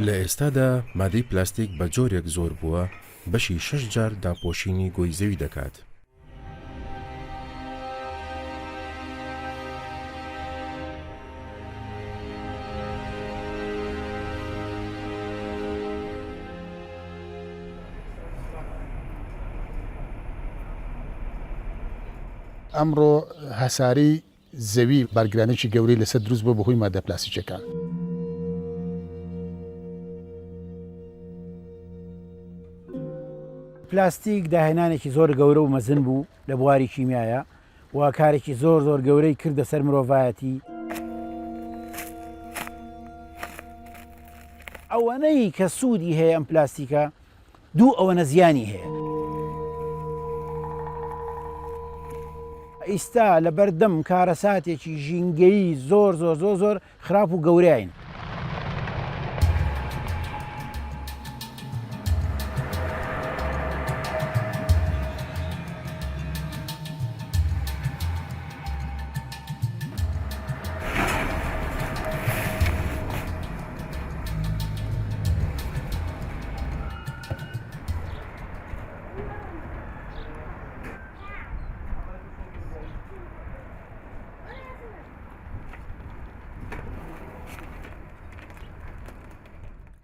لە ئێستادا مادەی پلاستیک بە جۆرێک زۆر بووە بەشی 6 جار داپۆشینی گۆی زەوی دەکات. ئەمڕۆ هەساری زەوی بارگرانێکی گەورەی لەسەر دروست بووە بەهۆی مادە پلاستیکیەکان. پلاستیک داهێنانێکی زۆر گەورە و مەزن بوو لە بواری کیمیایە و کارێکی زۆر گەورەی کردە سەر مرۆڤایەتی. ئەوەنەی کە سوودی هەیە ئەم پلاستیکە دوو ئەوەنە زیانی هەیە. ئیستا لە بەردەم کارەساتێکی ژینگەیی زۆر خراپ و گەورەین.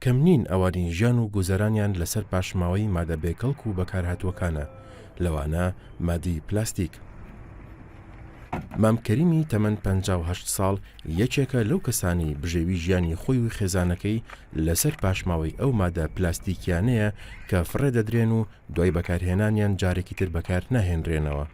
کەم نین ئەوانی ژیان و گوزەرانیان لەسەر پاشماوەی مادە بێکەڵک و بەکارهاتووەکانە، لەوانە مادەی پلاستیک. مامکەریمی تەمەن 58 ساڵ یەکێکە لەو کەسانی بژێوی ژیانی خۆی و خێزانەکەی لەسەر پاشماوەی ئەو مادە پلاستیکیانەیە کە فڕێدەدرێن و دوای بەکارهێنانیان جارێکی تر بەکار ناهێنرێنەوە.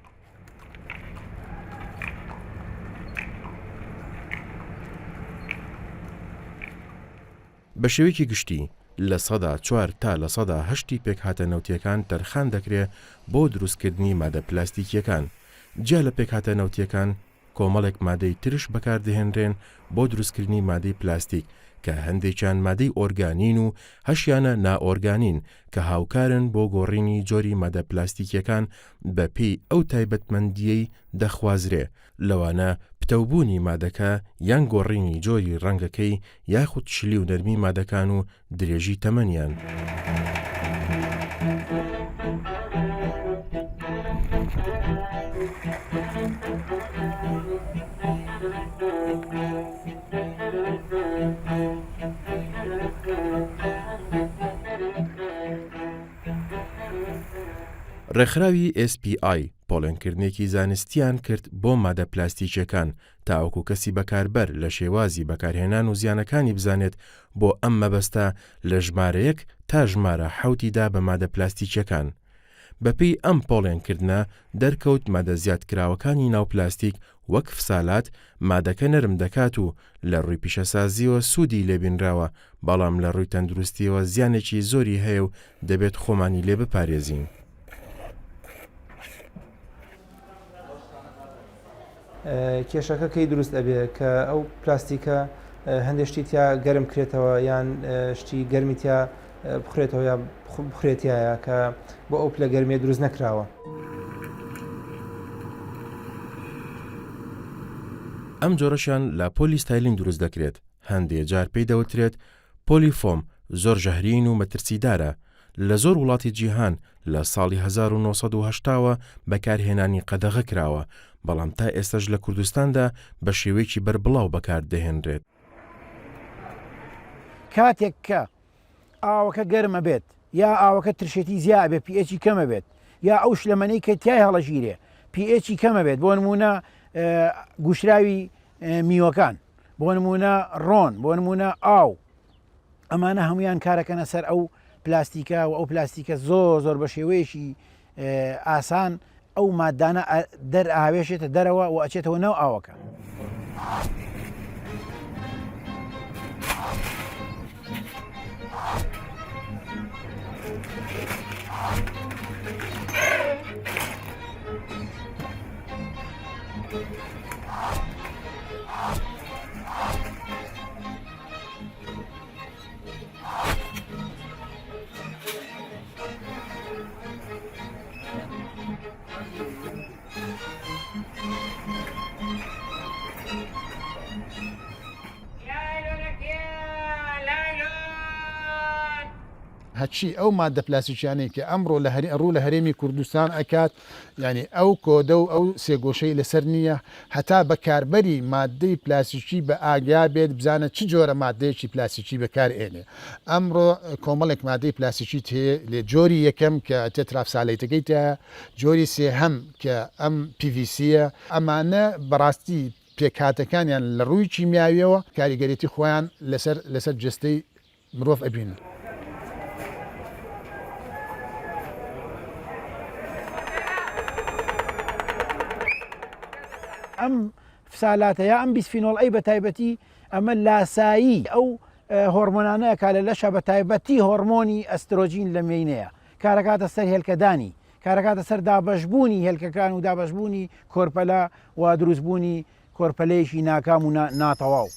بە شێوەیەکی گشتی لە سەدا 4 تا لە سەدا 8 پێکهاتە نەوتیەکان تەرخان دەکرێت بۆ دروستکردنی مادە پلاستیکیەکان. جا لە پێکهاتە نەوتیەکان کۆمەڵێک مادەی ترش بەکاردەهێنرێن بۆ دروستکردنی مادەی پلاستیک کە هەندێکیان مادەی ئۆرگانین و هەشیانە نائۆرگانین کە هاوکارن بۆ گۆڕینی جۆری مادە پلاستیکیەکان بە پێی ئەو تایبەتمەندیەی دەخوازرێ، لەوانە پتەوبوونی مادەکە یان گۆڕینی جۆری ڕەنگەکەی یاخود شلی و نەرمی مادەکان و درێژی تەمەنیان. ڕێکخراوی SPI پۆڵێنکردنێکی زانستیان کرد بۆ مادە پلاستیکیەکان تاوەکو کەسی بەکاربەر لە شێوازی بەکارهێنان و زیانەکانی بزانێت بۆ ئەم مەبەستە لە ژمارە 1 تا ژمارە 7دا بە مادە پلاستیکیەکان. بەپێی ئەم پۆڵێنکردنە دەرکەوت مادە زیادکراوەکانی ناو پلاستیک وەک فسالات مادەکە نەرم دەکات و لە ڕووی پیشەسازیەوە سوودی لێبینراوە، بەڵام لە ڕووی تەندروستیەوە زیانێکی زۆری هەیە و دەبێت خۆمانی لێ بپارێزین. کێشەکە کەی دروست ئەبێ کە ئەو پلاستیکە هەندێک شتی تیا گەرم کرێتەوە یان شتی گەرمی تیا بخرێتەوە یا بخرێتایە کە بۆ ئەو پلە گەرمیە دروست نەکراوە. ئەم جۆرەشیان لە پۆلیستایلین دروست دەکرێت. هەندێک جار پێی دەوترێت پۆلیفۆم، زۆر ژەهرین و مەترسیدارە. لە زۆر وڵاتی جیهان لە ساڵی 1970ەوە بەکارهێنانی قەدەغە کراوە، بەڵام تا ئێستاش لە کوردستاندا بە شێوەیەکی بەربڵاو بەکاردەهێنرێت. کاتێک کە ئاوەکە گەرمە بێت یا ئاوەکە ترشێتی زیاد بێت پH کەمە بێت یا ئەو شلەمەنەی کە تیای هەڵەژیرێ pH کەمە بێت بۆ نمونە گوشراوی میوەکان بۆ نمونە ڕۆن بۆ نمونە ئاو ئەمانە هەمویان کارەکەنە سەر ئەو پلاستیکە و ئەو پلاستیکە زۆر بە شێوەیەشی ئاسان ئەو مادانە ئاوێشێتە دەرەوە و ئەچێتەوە ناو ئاوەکە. هەچی ئەو مادە پلاسیکیانەی کە ئەمڕۆ ڕوو لە هەرێمی کوردستان ئەکات یعنی ئەو کۆدە و ئەو سێگۆشەی لەسەر نییە هەتا بەکاربەری مادەی پلاسیکی بە ئاگیا بێت بزانە چ جۆرە مادەیەکی پلاسیکی بەکارێنێ. ئەمڕۆ کۆمەڵێک مادەی پلاسیکی هەیە لێ جۆری یەکەم کە تێترافسالەیتەکەی تایە جۆری سێهەم کە ئەم PVCە ئەمانە بەڕاستی پێکهاتەکانیان لە ڕووی کیمیاویەوە کاریگەرێتی خۆیان لەسەر جستەی مرۆڤ ئەبین. ئەم فسالاتەیە ئەم بیسفینۆڵ ئەی بە تایبەتی ئەمە لاسایی ئەو هۆرمۆنانەیە کا لە لەشە بە تایبەتی هۆرمۆنی ئەسترۆژین لە مێینەیە کارەکاتە سەر هێلکەدانی کارەکاتە سەر دابەشبوونی هێلکەکان و دابەشبوونی کۆرپەلە و دروستبوونی کۆرپەلەیەکی ناکام و ناتەواو.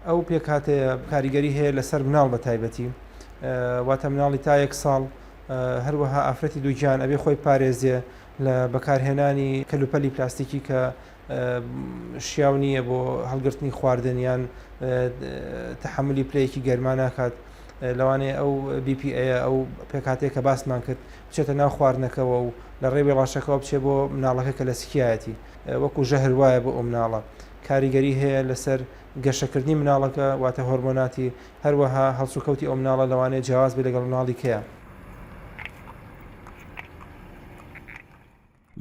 ئەو پێکهاتەیە کاریگەری هەیە لەسەر مناڵ بە تایبەتی واتە مناڵی تا 1 ساڵ هەروەها ئافرەتی دووجان ئەبێ خۆی پارێزیە لە بەکارهێنانی کەلوپەلی پلاستیکی کە شیاو نییە بۆ هەڵگرتنی خواردنیان تەحملی پلەیەکی گەرمان ناکات لەوانەیە ئەو BPA ئەو پێکاتەیە کە باسمان کرد بچێتە ناو خواردنەکەەوە و لە ڕێوی ڕاشەکەەوە بچێت بۆ مناڵەکە کە لە سکایەتی وەکو ژەهر وایە بۆ ئەو مناڵە کاریگەری هەیە لەسەر گەشەکردنی مناڵەکە واتە هۆرمۆناتی هەروەها هەڵسوکەوتی ئەو مناڵە لەوانەیە جیاواز بێ لەگەڵ مناڵی کەیە.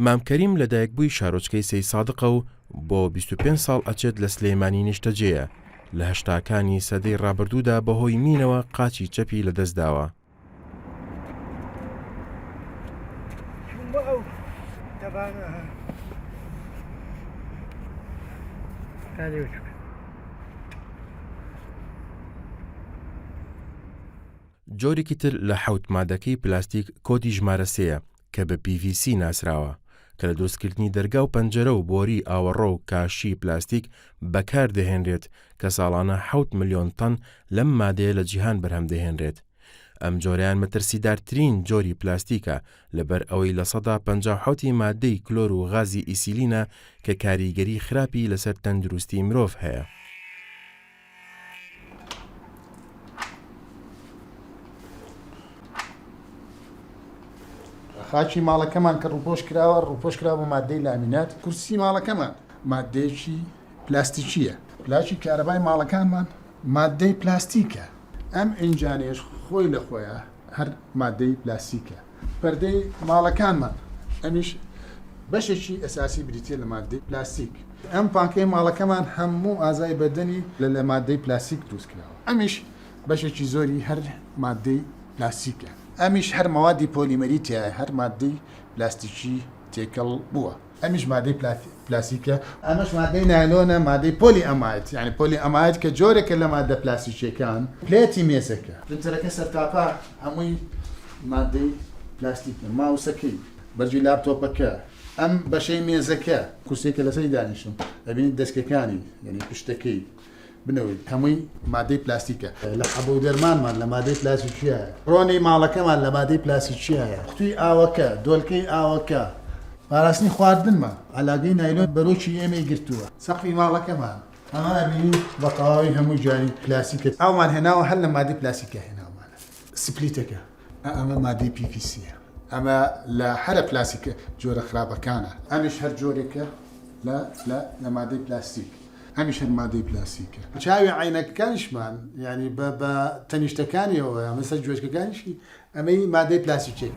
مامکەریم لەدایکبووی شارۆچکەی سەی سادقە و بۆ 25 ساڵ ئەچێت لە سلێمانی نیشتەجێیە لە هەشتاکانی سەدەی ڕابردوودا بەهۆی مینەوە قاچی چەپی لەدەستداوە. جۆرێکی تر لە حەوت مادەکەی پلاستیک کۆدی ژمارە 3 کە بە PVC ناسراوە کە لە دروستکردنی دەرگا و پەنجەرە و بۆری ئاوەڕۆ و کاشی پلاستیک بەکار دەهێنرێت کە ساڵانە 7 ملیۆن تەن لەم مادەیە لە جیهان بەرهەم دەهێنرێت. ئەم جۆریان مەترسیدارترین جۆری پلاستیکە لەبەر ئەوەی لە سەدا 57 مادەی کلۆر و غازی ئیسیلینە کە کاریگەری خراپی لەسەر تەندروستی مرۆڤ هەیە. خاچی ماڵەکەمان کە ڕووپۆش کراوە بە مادەی لامینات کورسی ماڵەکەمان مادەیەکی پلاستیکیە پلاشی کارەبای ماڵەکانمان مادەی پلاستیکە ئەم ئینجانێش خۆی لە خۆیە هەر مادەی پلاستیکە پەردەی ماڵەکانمان ئەمیش بەشێکی ئەساسی بریتە لە مادەی پلاستیک ئەم پانکەی ماڵەکەمان هەموو ئازای بەدەنی لە مادەی پلاستیک دروست کراوە ئەمیش بەشێکی زۆری هەر مادەی پلاستیکە ئەمیش هەر مەوادی پۆلیمەری تایە هەر مادەی پلاستیکی تێکەڵ بووە ئەمیش مادەی پلاستیکە ئەمەش مادەی نایلۆنە مادەی پۆلی ئەمایت یعنی پۆلی ئەمایت کە جۆرێکە لە مادە پلاستیکیەکان پلێتی مێزەکە پرنتەرەکە سەرتاپا هەمووی مادەی پلاستیکە ماوسەکەی بەرجی لاپتۆپەکە ئەم بەشەی مێزەکە کورسێکە لەسەری دانیشتم دەبینید دەستکەکانی یعنی پشتەکەی بنەوەی هەمووی مادەی پلاستیکە لە حەبوو دەرمانمان لە مادەی پلاستیکیە ڕۆنی ماڵەکەمان لە مادەی پلاستیکیایە قوتوی ئاوەکە دۆلکەی ئاوەکە پاراستنی خواردنمان ئالاگەی نایلۆن بەرۆکی ئێمەی گرتووە سەقفی ماڵەکەمان ئەمە بینی بە قاوی هەموو جاری پلاستیکە ئەومان هێناوە هەر لە مادەی پلاستیکە هێناومانە سپلیتەکە ئەمە مادەی PVCە ئەمە لە هەرە پلاستیکە جۆرە خراپەکانە ئەمیش هەر جۆرێکە لە مادەی پلاستیک ئەمیش هەر مادەی پلاستیکە. چاوی عینەکەکانیشمان ینی بە تەنیشتەکانیەوە مەسەر گوێچکەکانیشی ئەمەی مادەی پلاستیکێ.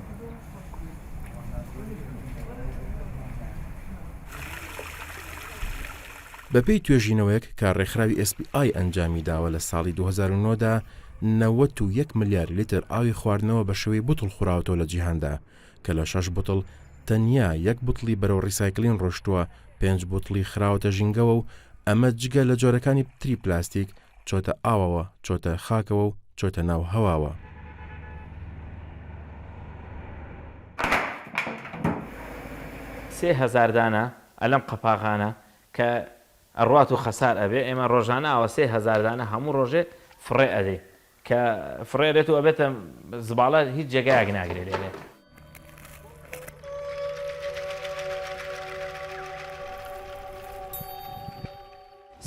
بەپێی توێژینەوەیەک کە ڕێکخراوی SPI ئەنجامی داوە لە ساڵی 2009دا 91 ملیار لیتر ئاوی خواردنەوە بە شێوەی بوتڵ خوراوەوە لە جیهاندا کە لە 6 بوتڵ تەنیا 1 بوتڵی بەرەو ڕیسایکلین ڕۆشتووە 5 بوتڵی خراوەتە ژینگەوە و ئەمە جگە لە جۆرەکانی تری پلاستیک چۆتە ئاوەوە چۆتە خاکەوە و چۆتە ناو هەواوە. سێ هەزار دانە ئەلەم قەپاغانە کە ئەڕوات و خەسار ئەبێ ئێمە ڕۆژانە ئەوە 3000 دانە هەموو ڕۆژێ فڕێ ئەدەی کە فڕێرێت و ئەبێتە زباڵە هیچ جێگایەک ناگرێت لێرێ.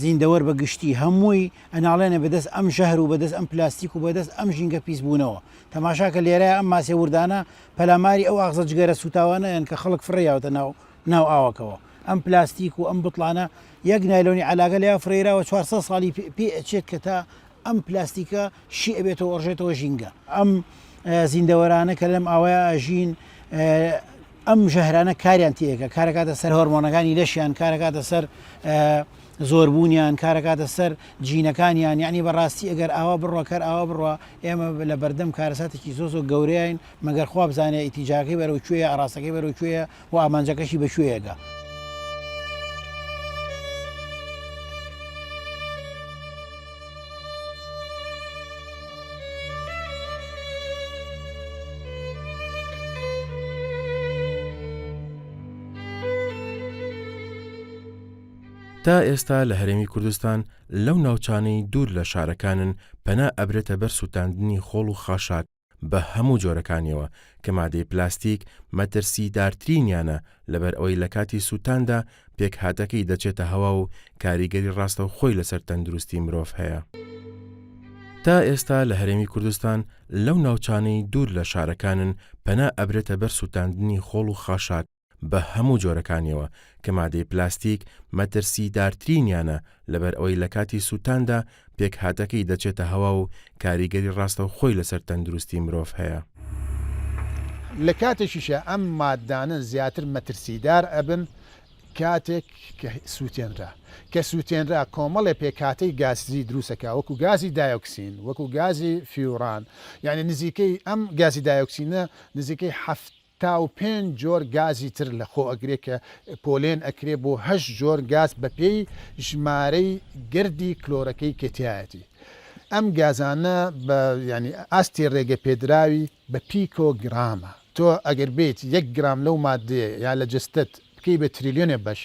زیندەوەر بە گشتی هەمووی ئەناڵێنە بەدەست ئەم شەهر و بەدەست ئەم پلاستیک و بەدەست ئەم ژینگە پیس بوونەوە. تەماشاکە لێرەیە ئەم ماسێ وردانە پەلاماری ئەو ئاغزە جگەرە سوتاوانەیان کە خەڵک فڕێیاوەتە ناو ئاوەکەوە. ئەم پلاستیک و ئەم بتڵانە یەک نایلۆنی علاگە لێ فرێراوە 400 ساڵی پێ ئەچێت کە تا ئەم پلاستیکە شی ئەبێتەوە ئۆڕژێتەوە ژینگە. ئەم زیندەوەرانە کە لەم ئاوەیە ئەژین ئەم ژەهرانە کاریان تێکە کارەکاتە سەر هۆرمۆنەکانی لەشیان کارەکاتە سەر زۆربوونیان کارەکاتە سەر جینەکانیان یعنی بەڕاستی ئەگەر ئاوا بڕوە کار ئاوا بڕوە ئێمە لە بەردەم کارەساتێکی زۆ گەورەیان مەگەر خوا بزانێ ئیتیجاکەی بەرەو کوێیە ئاراستەکەی بەرەو کوێیە و ئامانجەکەشی بە کوێیەگە. تا ئێستا لە هەرێمی کوردستان لەو ناوچانەی دوور لە شارەکانن پەنا ئەبرێتە بەر سوتاندنی خۆڵ و خاشاک بە هەموو جۆرەکانیەوە کە مادەی پلاستیک مەترسیدارترینیانە لەبەر ئەوەی لە کاتی سوتاندا پێک هاتەکەی دەچێتە هەوا و کاریگەری ڕاستە و خۆی لەسەر تەندروستی مرۆڤ هەیە. تا ئێستا لە هەرێمی کوردستان لەو ناوچانەی دوور لە شارەکانن پەنا ئەبرێتە بەر سوتاندنی خۆڵ و خاشاک بە هەموو جۆرەکانیەوە کە مادەی پلاستیک مەترسیدارترینیانە لەبەر ئەوەی لە کاتی سوتاندا پێک هاتەکەی دەچێتە هەوا و کاریگەری ڕاستە و خۆی لەسەر تەندروستی مرۆڤ هەیە. لە کاتێکیشە ئەم مادانە زیاتر مەترسیدار ئەبن کاتێک کە سووتێنرا کۆمەڵێ پێکاتەی گازی دروستەکە وەکو گازی دایۆکسین وەکو گازی فیوران یعنی نزیکەی ئەم گازی دایۆکسینە نزیکەی 5 جۆر گازی تر لە خۆ ئەگرێ کە پۆلێن ئەکرێ بۆ 8 جۆر گاز بە پێی ژمارەی گردی کلۆرەکەی کێتایەتی. ئەم گازانە بە ینی ئاستی ڕێگە پێدراوی بە پیکۆگرامە. تۆ ئەگەر بێت 1 گرام لەو مادەیە یا لە جستت بکەی بە تریلیۆنێ بەش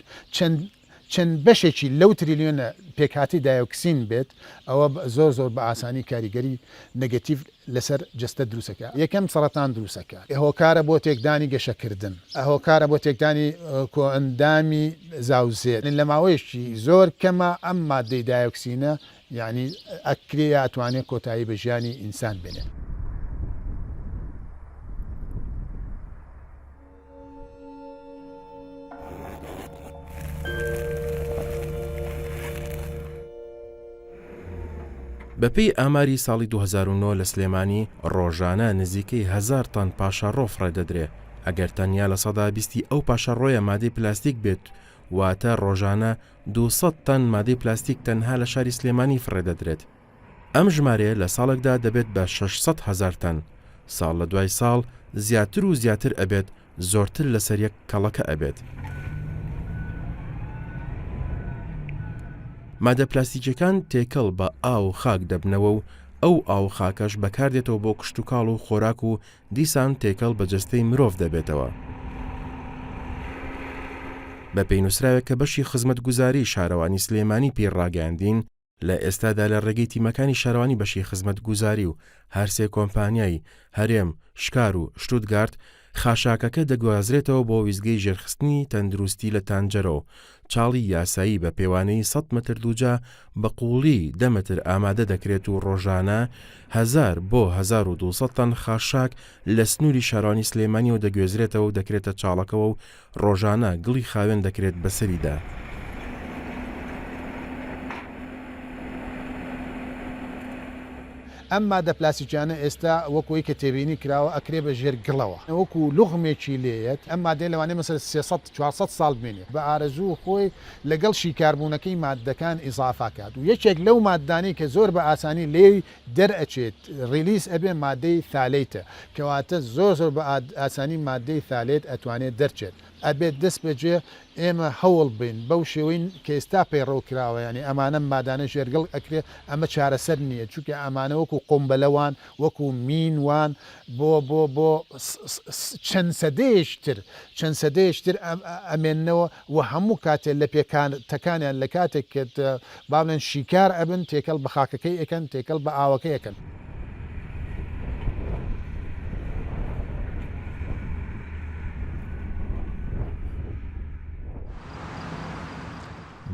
چەند بەشێکی لەو تریلیۆنە پێکهاتی دایۆکسین بێت ئەوە زۆر بە ئاسانی کاریگەری نەگەتیڤ لەسەر جستە دروستەکە. یەکەم سەرەتان دروستەکە هۆکارە بۆ تێکدانی گەشەکردن هۆکارە بۆ تێکدانی کۆئەندامی زاوزێت لە ماوەیەکی زۆر کەمە ئەم مادەی دایۆکسینە یعنی ئەکرێ ئەتوانێت کۆتایی بە ژیانی ئینسان بێنێت. بەپێی ئاماری ساڵی 2009 لە سلێمانی ڕۆژانە نزیکەی 1000 تەن پاشەڕۆ فڕێدەدرێ ئەگەر تەنیا لە سەدا 20 ئەو پاشەڕۆیە مادەی پلاستیک بێت واتە ڕۆژانە 200 تەن مادەی پلاستیک تەنها لە شاری سلێمانی فڕێدەدرێت. ئەم ژمارەیە لە ساڵێکدا دەبێت بە 600,000 تەن ساڵ لە دوای ساڵ زیاتر و زیاتر ئەبێت زۆرتر لەسەر یەک کەڵەکە ئەبێت. مادە پلاستیکەکان تێکەڵ بە ئاو خاک دەبنەوە و ئەو ئاو خاکەش بەکاردێتەوە بۆ کشتتوکاڵ و خۆراک و دیسان تێکەڵ بە جستەی مرۆڤ دەبێتەوە. بە پێی نووسراوێت کە بەشی خزمەت گوزاری شارەوانی سلێمانی پێڕاگەاندین لە ئێستادا لە ڕێگەی تیمەکانی شارەوانی بەشی خزمەت گوزاری و هەرسێ کۆمپانیای هەرێم شکار و شتوتگارت خاشاکەکە دەگوازرێتەوە بۆ ویزگەی ژێرخستنی تەندروستی لە تانجەرۆ چاڵی یاسایی بە پێوانەی 100 متر دووجا بە قوڵی 10 متر ئامادە دەکرێت و ڕۆژانە 1000 بۆ 1200 تەن خاشاک لە سنووری شارانی سلێمانی و دەگوێزرێتەوە و دەکرێتە چاڵەکەەوە و ڕۆژانە گڵی خاوێن دەکرێت بەسەریدا. ئەم مادە پلاستیکیانە ئێستا وەکوی کە تێبینی کراوە ئەکرێ بە ژێر گڵەوە وەکو لوغمێکی لێیت ئەم مادەی لەوانەیە مەسەر 400 ساڵ بمێنێت بە ئارەزوو خۆی لەگەڵ شیکاربوونەکەی مادەکان ئیزافا کات و یەکێک لەو ماددانی کە زۆر بە ئاسانی لێوی دەرئەچێت ریلیس ئەبێ مادەی ثالەیتە کەواتە زۆر بە ئاسانی مادەی ثالێت ئەتوانێت دەرچێت ئەبێت دەست بەجێ ئێمە هەوڵ بین بەو شێوەی کە ئێستا پەیڕەو کراوە ینی ئەمانە مادانە ژێرگەڵ ئەکرێ ئەمە چارەسەر نییە چونکە ئەمانە وەکو قۆمبەلەوان وەکو مینوان بۆ چەند سەدەیەشتر ئەمێننەوە و هەموو کاتێک لە پێکانیان لە کاتێک کە باڵێن شیکار ئەبن تێکەڵ بە خاکەکەی ئەەکەن تێکەڵ بە ئاوەکەی ئەەکەن.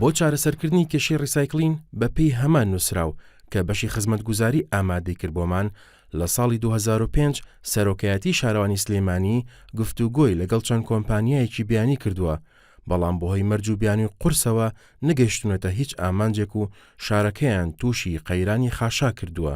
بۆ چارەسەرکردنی کێشەی ڕیسایکلین بە پێی هەمان نووسراو کە بەشی خزمەتگوزاری ئامادەی کرد بۆمان لە ساڵی 2005 سەرۆکایەتی شارەوانی سلێمانی گفتوگۆی لەگەڵ چەند کۆمپانیایەکی بیانی کردووە بەڵام بەهۆی مەرج و بیانی و قورسەوە نەگەیشتونەتە هیچ ئامانجێک و شارەکەیان تووشی قەیرانی خاشا کردووە.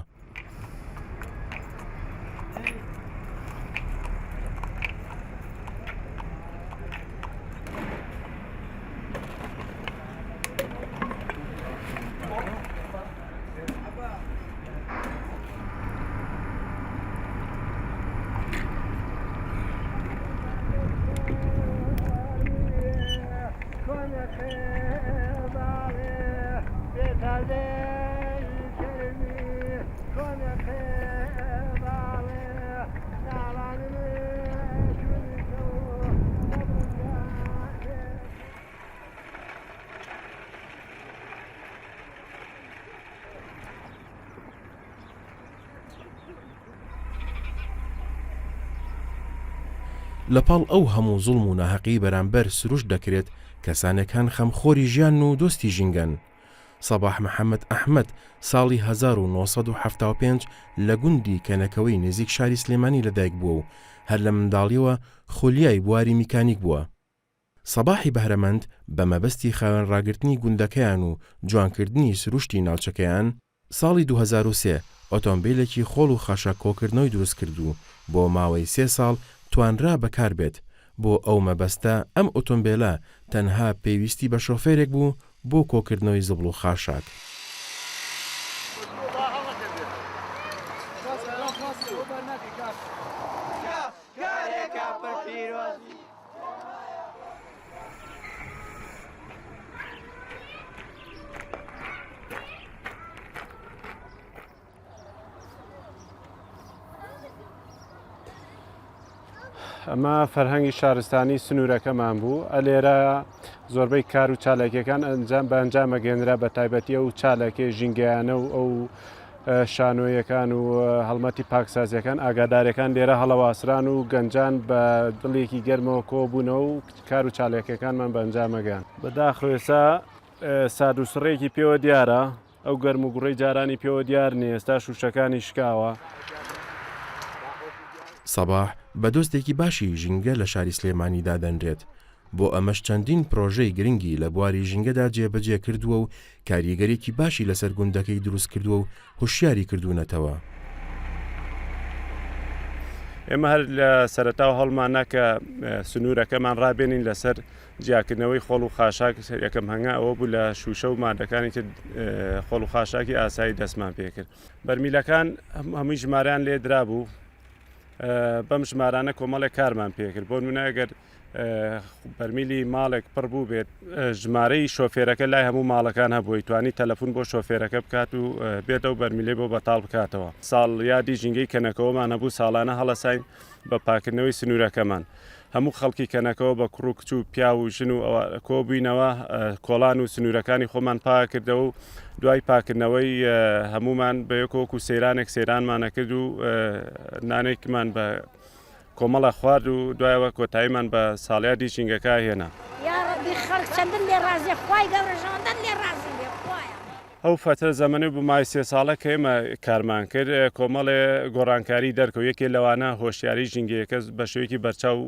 لەپاڵ ئەو هەموو زوڵم و ناحەقی بەرامبەر سروش دەکرێت کەسانەکان خەمخۆری ژیان و دۆستی ژینگەن. سەباح محەممەد ئەحمەد ساڵی 1975 لە گوندی کەنەکەوەی نزیک شاری سلێمانی لەدایک بووە و هەر لە منداڵیەوە خۆلیای بواری میکانیک بووە. سەباحی بەهرەمەند بە مەبەستی خاوێنڕاگرتنی گوندەکەیان و جوانکردنی سروشتی ناوچەکەیان ساڵی 2003 ئۆتۆمبیلێکی خۆڵ و خاشە کۆکردنەوەی دروست کرد و بۆ ماوەی 3 ساڵ توانرا بەکار بێت. بۆ ئەو مەبەستە ئەم ئۆتۆمبیلە تەنها پێویستی بە شۆفێرێک بوو بۆ کۆکردنەوەی زبڵ و خاشاک. ئەمە فەرهەنگی شارستانی سنوورەکەمان بوو ئەلێرە زۆربەی کار و چالاکیەکان ئەنجام بە ئەنجام ئەگەێنرا بە تایبەتی ئەو چالاکی ژینگەیانە و ئەو شانۆیەکان و هەڵمەتی پاکسازیەکان ئاگادارەکان لێرە هەڵەواسران و گەنجان بە دڵێکی گەرمەوە کۆبوونەوە و کار و چالاکیەکانمان بە ئەنجامەگەان بەداخۆێسا ساد و سڕێکی پێوە دیارە ئەو گەرم و گوڕەی جارانی پێوە دیار نیە ئێستا شوشەکانی شکاوە. سەباح بە دۆستێکی باشی ژینگە لە شاری سلێمانیدا دەنرێت بۆ ئەمەش چەندین پرۆژەی گرنگی لە بواری ژینگەدا جێبەجێ کردووە و کاریگەرێکی باشی لەسەر گوندەکەی دروست کردووە و هوشیاری کردوونەتەوە. ئێمە هەر لە سەرەتا و هەڵمانە کە سنوورەکەمان ڕابێنین لەسەر جیاکردنەوەی خۆڵ و خاشاک یەکەم هەنگا ئەوە بوو لە شوشە و مادەکانی تر خۆڵ و خاشاکی ئاسایی دەستمان پێکرد. بەرمیلەکان هەمووی ژمارەیان لێ درابوو بەم ژمارانە کۆمەڵێک کارمان پێکرد بۆ نمونە ئەگەر بەرمیلی ماڵێک پڕ بوو بێت ژمارەی شۆفێرەکە لای هەموو ماڵەکان هەبووی توانی تەلەفۆن بۆ شۆفێرەکە بکات و بێتەوە بەرمیلێ بۆ بەتاڵ بکاتەوە. ساڵ یادی ژینگەی کەنەکەوەمان هەبوو ساڵانە هەڵەساین بە پاکردنەوەی سنوورەکەمان. هەموو خەڵکی کەنەکەەوە بە کوڕ و کچ و پیا و ژن و کۆبووینەوە کۆڵان و سنوورەکانی خۆمان پاکردەوە و دوای پاکردنەوەی هەمومان بەیەکۆکو سەیرانێک سەیرانمانە کرد و نانێکمان بە کۆمەڵە خوارد و دوایەوە کۆتاییمان بە ساڵیادی ژینگەکە هێنا. ئەو فترە زەمەنی بوو مای 3 ساڵە کە ئێمە کارمان کرد کۆمەڵێ گۆڕانکاری دەرکەوت یەکێ لەوانە هۆشیاری ژینگەیەکە بە شێوەیەکی بەرچاو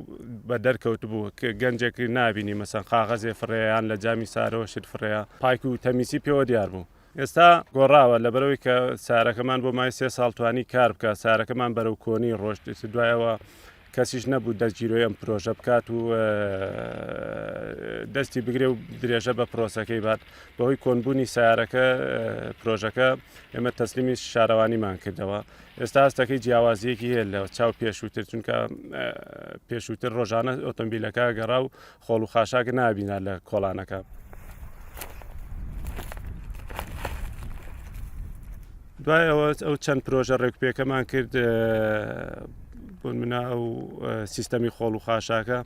بە دەرکەوت بوو کە گەنجێکی نابینی مەسەن قاغەزێ فڕێیان لە جامی سارەوە شت فڕەیە پایک و تەمیسی پێوە دیار بوو. ئێستا گۆڕاوە لەبەرەوەی کە سارەکەمان بۆ مای 3 ساڵ توانی کار بکە سارەکەمان بەرەو کۆنی ڕۆشت دوایەوە کەسیش نەبوو دەستگیرۆی ئەم پرۆژە بکات و دەستی بگرێ و درێژە بە پرۆسەکەی بات بەهۆی کۆنبوونی سیارەکە پرۆژەکە ئێمە تەسلیمی شارەوانیمان کردەوە ئێستا هەستەکەی جیاوازیەکی هەیە لە چاو پێشووتر چونکە پێشووتر ڕۆژانە ئۆتۆمبیلەکە گەڕا و خۆڵ و خاشاک نابینا لە کۆڵانەکە. دوایەوە ئەو چەند پرۆژە ڕێکپێکەمان کرد بۆن منە ئەو سیستەمی خۆڵ و خاشاکە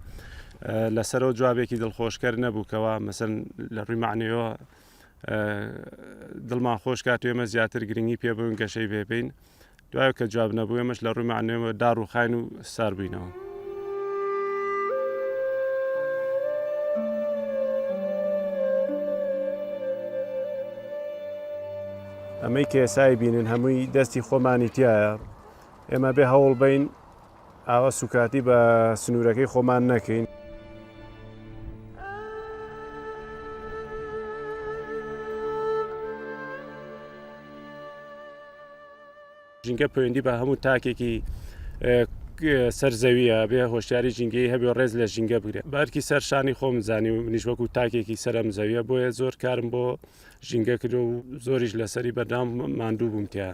لەسەرەوە جوابێکی دڵخۆشکەر نەبووکەوە مەسەن لە ڕووی معنیەوە دڵمان خۆش کات ئێمە زیاتر گرنگی پێ بووین گەشەی بێبین دوایە کە جواب نەبوو ئێمەش لە ڕووی معنیەوە دار و خاین و سار بووینەوە. ئەمەی کە ئێسای بینن هەمووی دەستی خۆمانی تایە ئێمە بێ هەوڵ بین ئاوە سوکاتی بە سنوورەکەی خۆمان نەکەین. ژینگە پەیوەندی بە هەموو تاکێکی سەرزەویە بێ هۆشیاری ژینگەی هەبێ ڕێز لە ژینگە بگرێت بەرکی سەر شانی خۆم زانی و منیش وەکو تاکێکی سەرم زەویە بۆیە زۆر کارم بۆ ژینگە کرد و زۆریش لەسەری بەردام ماندوو بووم تیا.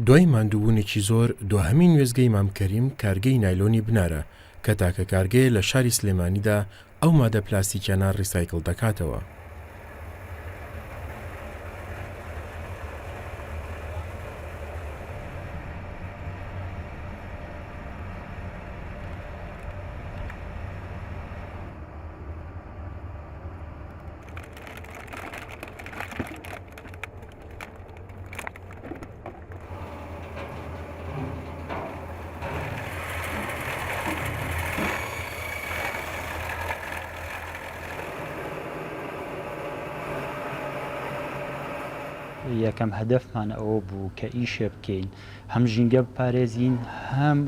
دوای ماندووبوونێکی زۆر دوهەمین وێزگەی مام کەریم کارگەی نایلۆنی بنارە کە تاکە کارگەیە لە شاری سلێمانیدا ئەو مادە پلاستیکیانە ڕیسایکڵ دەکاتەوە. یەکەم هەدەفمان ئەوە بوو کە ئیشێ بکەین هەم ژینگە بپارێزین هەم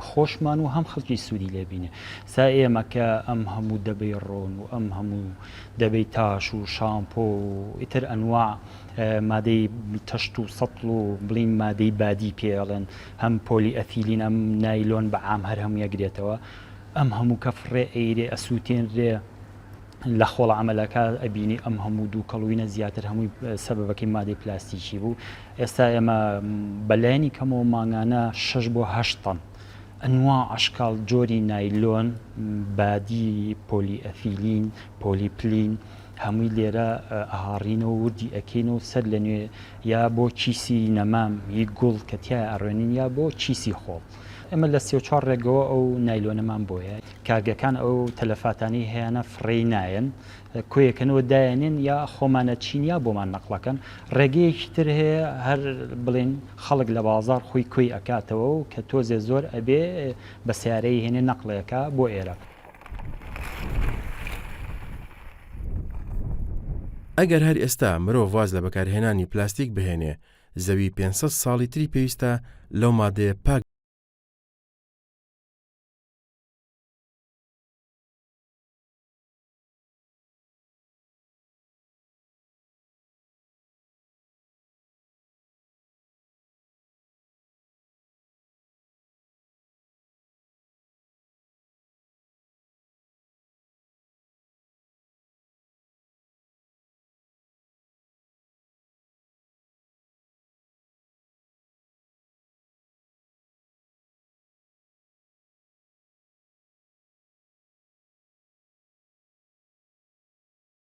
خۆشمان و هەم خەڵکی سوودی لێبینێ سا ئێمە کە ئەم هەموو دەبەی ڕۆن و ئەم هەموو دەبەی تاش و شامپۆ و ئیتر ئەنواع مادەی تەشت و سەتڵ و بڵین مادەی بادی پێڵێن هەم پۆلی ئەثیلین ئەم نایلۆن بە عام هەر هەموو یەکرێتەوە ئەم هەموو کە فڕێ ئەیرێ ئەسووتێنرێ لە خۆڵ عملەکە ئەبینی ئەم هەموو دوو کەڵوینە زیاتر هەمووی سەبەبەکەی مادەی پلاستیکی بوو ئێستا ئێمە بەلایانی کەمەوە مانگانە 6 بۆ 8 تەن ئەنواع عشکال جۆری نایلۆن بادی پۆلی ئەثیلین پۆلی پلین هەمووی لێرە ئاهاڕینەوە وردی ئەکەینەوە سەر لە نوێ یا بۆ چیسی نەمام هی گوڵ کە تیای ئەڕێنین یا بۆ چیسی خۆڵ ئەمە لە 34 ڕێگەوە ئەو نایلۆنەمان بۆیە کارگەکان ئەو تەلەفاتانی هەیەە فڕێی نایەن کۆیەکەنەوە دایەنێن یا خۆمانە چین یا بۆمان نەقلەکەن ڕێگەیەکی تر هەیە هەر بڵێن خەڵک لە بازار خۆی کۆی ئەکاتەوە و کە تۆزێ زۆر ئەبێ بە سیارەی هێنێ نەقلەکە بۆ ئێرە. ئەگەر هەر ئێستا مرۆڤ واز لە بەکارهێنانی پلاستیک بهێنێ زەوی 500 ساڵی تری پێویستە لەو مادەیە پاک